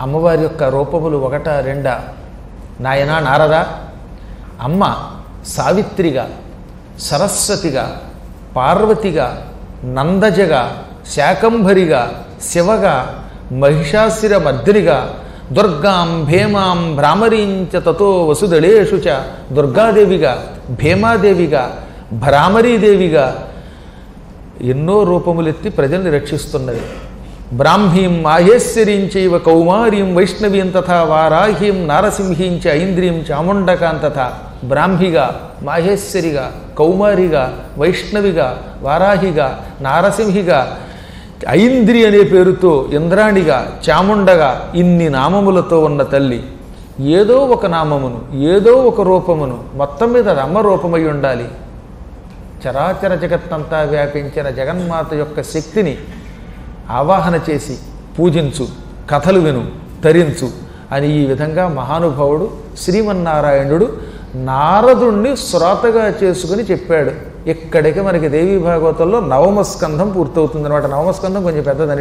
అమ్మవారి యొక్క రూపములు ఒకటా రెండా? నాయనా నారద, అమ్మ సావిత్రిగా, సరస్వతిగా, పార్వతిగా, నందజగా, శాకంభరిగా, శివగా, మహిషాసుర మర్దినిగా, దుర్గాం భీమాం భ్రామరీంచ తతో వసుదళేషు చ, దుర్గాదేవిగా, భీమాదేవిగా, భ్రామరీదేవిగా ఎన్నో రూపములెత్తి ప్రజల్ని రక్షిస్తున్నది. బ్రాహ్మీం మాహేశ్వరీంచైవ కౌమారీం వైష్ణవీం తథా వారాహీం నారసింహీం చ ఐంద్రీం చాముండకాం తథా. బ్రాహ్మిగా, మాహేశ్వరిగా, కౌమారిగా, వైష్ణవిగా, వారాహిగా, నారసింహిగా, ఐంద్రి అనే పేరుతో ఇంద్రాణిగా, చాముండగా ఇన్ని నామములతో ఉన్న తల్లి ఏదో ఒక నామమును, ఏదో ఒక రూపమును, మొత్తం మీద అది అమ్మ రూపమై ఉండాలి. చరాచర జగత్తంతా వ్యాపించిన జగన్మాత యొక్క శక్తిని ఆవాహన చేసి పూజించు, కథలు విను, తరించు అని ఈ విధంగా మహానుభావుడు శ్రీమన్నారాయణుడు నారదుణ్ణి శ్రోతగా చేసుకుని చెప్పాడు. ఇక్కడికి మనకి దేవీ భాగవతంలో 9వ స్కంధం పూర్తవుతుంది అనమాట. 9వ స్కంధం కొంచెం పెద్దదని